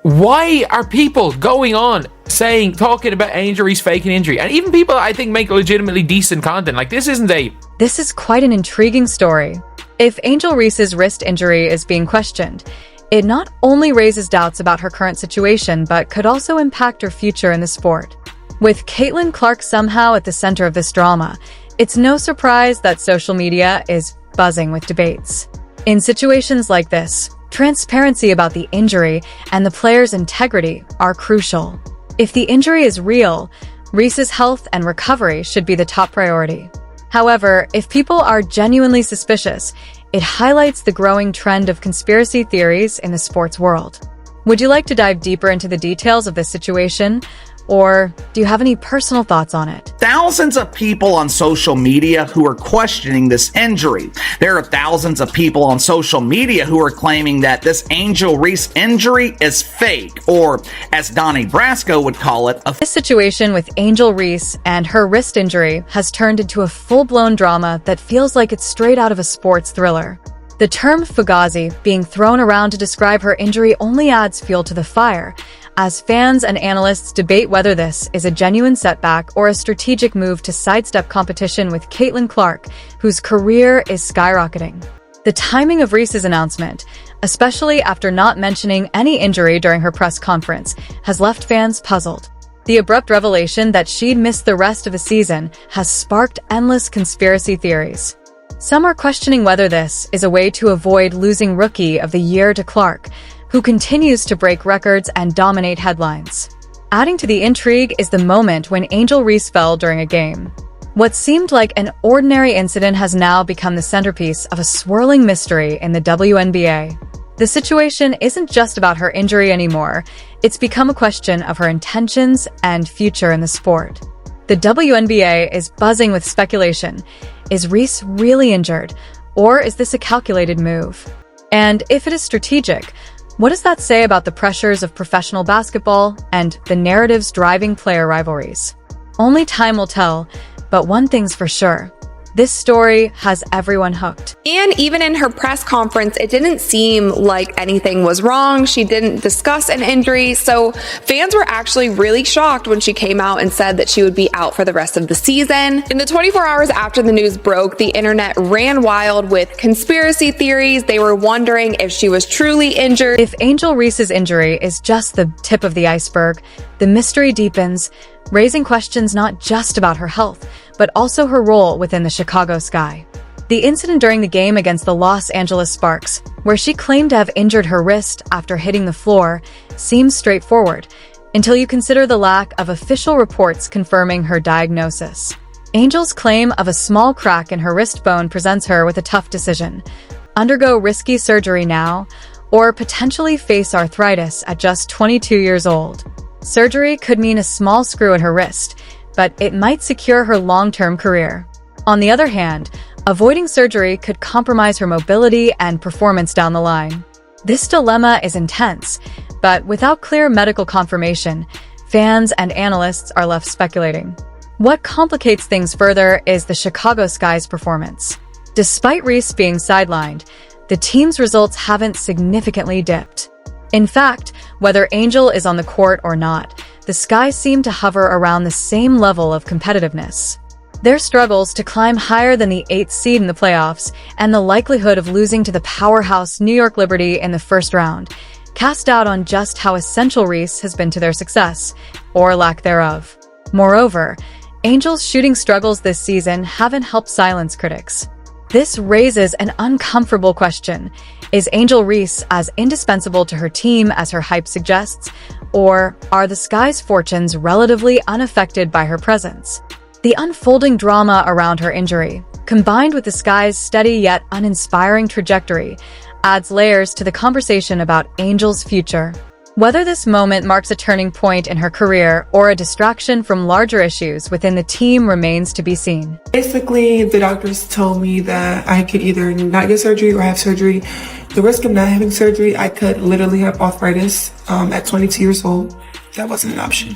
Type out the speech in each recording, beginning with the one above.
Why are people going on talking about Angel Reese faking injury? And even people I think make legitimately decent content. Like, this is quite an intriguing story. If Angel Reese's wrist injury is being questioned, it not only raises doubts about her current situation, but could also impact her future in the sport. With Caitlin Clark somehow at the center of this drama, it's no surprise that social media is buzzing with debates. In situations like this, transparency about the injury and the player's integrity are crucial. If the injury is real, Reese's health and recovery should be the top priority. However, if people are genuinely suspicious, it highlights the growing trend of conspiracy theories in the sports world. Would you like to dive deeper into the details of this situation? Or do you have any personal thoughts on it? Thousands of people on social media who are questioning this injury. There are thousands of people on social media who are claiming that this Angel Reese injury is fake, or as Donnie Brasco would call it, This situation with Angel Reese and her wrist injury has turned into a full-blown drama that feels like it's straight out of a sports thriller. The term fugazi being thrown around to describe her injury only adds fuel to the fire, as fans and analysts debate whether this is a genuine setback or a strategic move to sidestep competition with Caitlin Clark, whose career is skyrocketing. The timing of Reese's announcement, especially after not mentioning any injury during her press conference, has left fans puzzled. The abrupt revelation that she'd missed the rest of the season has sparked endless conspiracy theories. Some are questioning whether this is a way to avoid losing Rookie of the Year to Clark, who continues to break records and dominate headlines. Adding to the intrigue is the moment when Angel Reese fell during a game. What seemed like an ordinary incident has now become the centerpiece of a swirling mystery in the WNBA. The situation isn't just about her injury anymore, it's become a question of her intentions and future in the sport. The WNBA is buzzing with speculation. Is Reese really injured, or is this a calculated move? And if it is strategic, what does that say about the pressures of professional basketball and the narratives driving player rivalries? Only time will tell, but one thing's for sure. This story has everyone hooked. And even in her press conference, it didn't seem like anything was wrong. She didn't discuss an injury. So fans were actually really shocked when she came out and said that she would be out for the rest of the season. In the 24 hours after the news broke, the internet ran wild with conspiracy theories. They were wondering if she was truly injured. If Angel Reese's injury is just the tip of the iceberg, the mystery deepens, raising questions not just about her health, but also her role within the Chicago Sky. The incident during the game against the Los Angeles Sparks, where she claimed to have injured her wrist after hitting the floor, seems straightforward, until you consider the lack of official reports confirming her diagnosis. Angel's claim of a small crack in her wrist bone presents her with a tough decision: undergo risky surgery now, or potentially face arthritis at just 22 years old. Surgery could mean a small screw in her wrist, but it might secure her long-term career. On the other hand, avoiding surgery could compromise her mobility and performance down the line. This dilemma is intense, but without clear medical confirmation, fans and analysts are left speculating. What complicates things further is the Chicago Sky's performance. Despite Reese being sidelined, the team's results haven't significantly dipped. In fact, whether Angel is on the court or not, the Sky seem to hover around the same level of competitiveness. Their struggles to climb higher than the 8th seed in the playoffs and the likelihood of losing to the powerhouse New York Liberty in the first round cast doubt on just how essential Reese has been to their success, or lack thereof. Moreover, Angel's shooting struggles this season haven't helped silence critics. This raises an uncomfortable question. Is Angel Reese as indispensable to her team as her hype suggests, or are the Sky's fortunes relatively unaffected by her presence? The unfolding drama around her injury, combined with the Sky's steady yet uninspiring trajectory, adds layers to the conversation about Angel's future. Whether this moment marks a turning point in her career or a distraction from larger issues within the team remains to be seen. Basically, the doctors told me that I could either not get surgery or have surgery. The risk of not having surgery, I could literally have arthritis at 22 years old. That wasn't an option.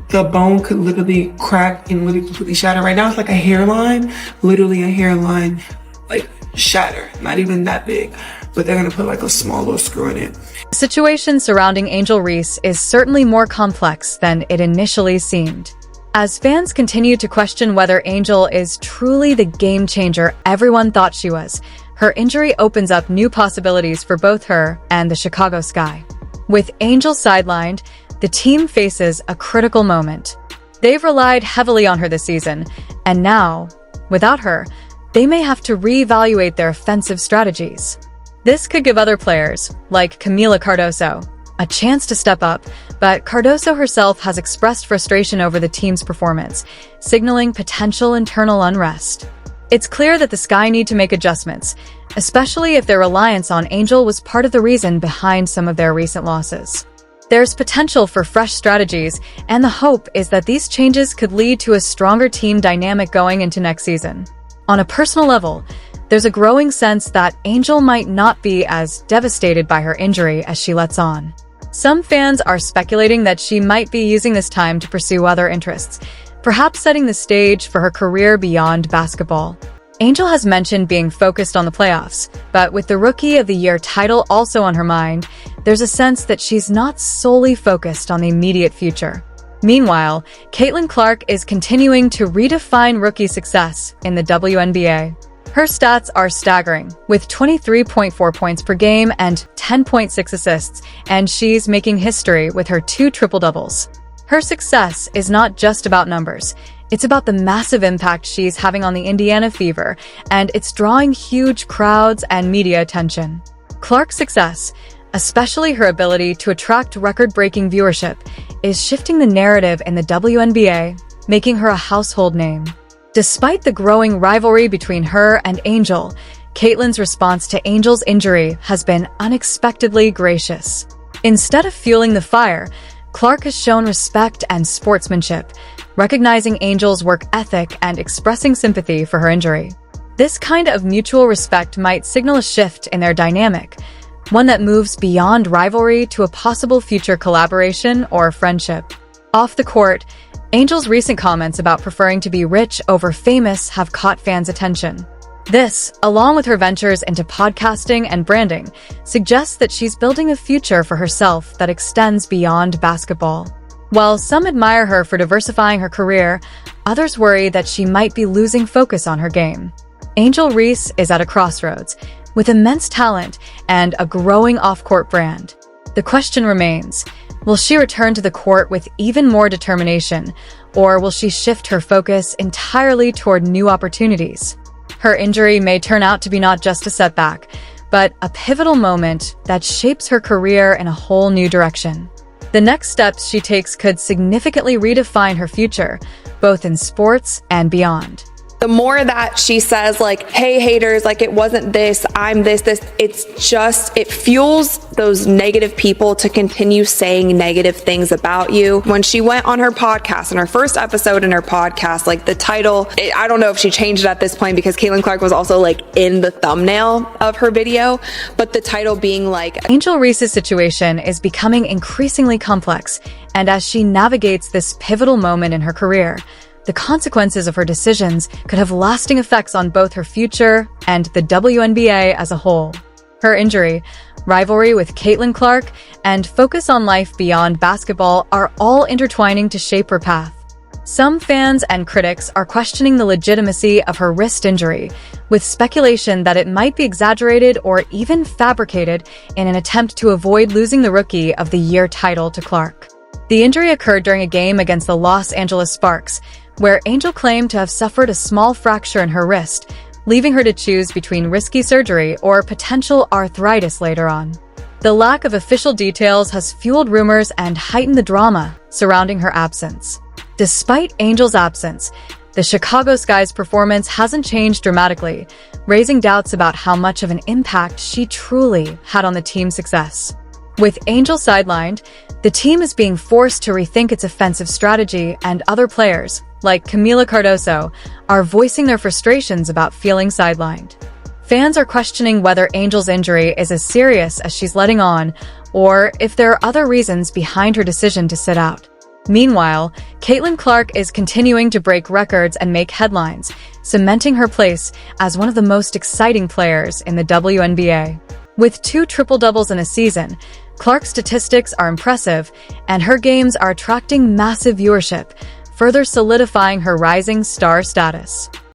The bone could literally crack and literally completely shatter. Right now, it's like a hairline, literally a hairline, like shatter, not even that big. but they're going to put like a small little screw in it. The situation surrounding Angel Reese is certainly more complex than it initially seemed. As fans continue to question whether Angel is truly the game changer everyone thought she was, her injury opens up new possibilities for both her and the Chicago Sky. With Angel sidelined, the team faces a critical moment. They've relied heavily on her this season, and now, without her, they may have to reevaluate their offensive strategies. This could give other players, like Camila Cardoso, a chance to step up, but Cardoso herself has expressed frustration over the team's performance, signaling potential internal unrest. It's clear that the Sky need to make adjustments, especially if their reliance on Angel was part of the reason behind some of their recent losses. There's potential for fresh strategies, and the hope is that these changes could lead to a stronger team dynamic going into next season. On a personal level, there's a growing sense that Angel might not be as devastated by her injury as she lets on. Some fans are speculating that she might be using this time to pursue other interests, perhaps setting the stage for her career beyond basketball. Angel has mentioned being focused on the playoffs, but with the Rookie of the Year title also on her mind, there's a sense that she's not solely focused on the immediate future. Meanwhile, Caitlin Clark is continuing to redefine rookie success in the WNBA. Her stats are staggering, with 23.4 points per game and 10.6 assists, and she's making history with her 2 triple-doubles. Her success is not just about numbers. It's about the massive impact she's having on the Indiana Fever, and it's drawing huge crowds and media attention. Clark's success, especially her ability to attract record-breaking viewership, is shifting the narrative in the WNBA, making her a household name. Despite the growing rivalry between her and Angel, Caitlin's response to Angel's injury has been unexpectedly gracious. Instead of fueling the fire, Clark has shown respect and sportsmanship, recognizing Angel's work ethic and expressing sympathy for her injury. This kind of mutual respect might signal a shift in their dynamic, one that moves beyond rivalry to a possible future collaboration or friendship. Off the court, Angel's recent comments about preferring to be rich over famous have caught fans' attention. This, along with her ventures into podcasting and branding, suggests that she's building a future for herself that extends beyond basketball. While some admire her for diversifying her career, others worry that she might be losing focus on her game. Angel Reese is at a crossroads, with immense talent and a growing off-court brand. The question remains, will she return to the court with even more determination, or will she shift her focus entirely toward new opportunities? Her injury may turn out to be not just a setback, but a pivotal moment that shapes her career in a whole new direction. The next steps she takes could significantly redefine her future, both in sports and beyond. The more that she says, like, hey, haters, like, it wasn't this, I'm this, it fuels those negative people to continue saying negative things about you. When she went on her podcast, in her first episode in her podcast, like, the title, I don't know if she changed it at this point because Caitlin Clark was also, like, in the thumbnail of her video, but the title being, like... Angel Reese's situation is becoming increasingly complex, and as she navigates this pivotal moment in her career, the consequences of her decisions could have lasting effects on both her future and the WNBA as a whole. Her injury, rivalry with Caitlin Clark, and focus on life beyond basketball are all intertwining to shape her path. Some fans and critics are questioning the legitimacy of her wrist injury, with speculation that it might be exaggerated or even fabricated in an attempt to avoid losing the Rookie of the Year title to Clark. The injury occurred during a game against the Los Angeles Sparks, where Angel claimed to have suffered a small fracture in her wrist, leaving her to choose between risky surgery or potential arthritis later on. The lack of official details has fueled rumors and heightened the drama surrounding her absence. Despite Angel's absence, the Chicago Sky's performance hasn't changed dramatically, raising doubts about how much of an impact she truly had on the team's success. With Angel sidelined, the team is being forced to rethink its offensive strategy, and other players, like Camila Cardoso, are voicing their frustrations about feeling sidelined. Fans are questioning whether Angel's injury is as serious as she's letting on, or if there are other reasons behind her decision to sit out. Meanwhile, Caitlin Clark is continuing to break records and make headlines, cementing her place as one of the most exciting players in the WNBA. With 2 triple-doubles in a season, Clark's statistics are impressive, and her games are attracting massive viewership, further solidifying her rising star status.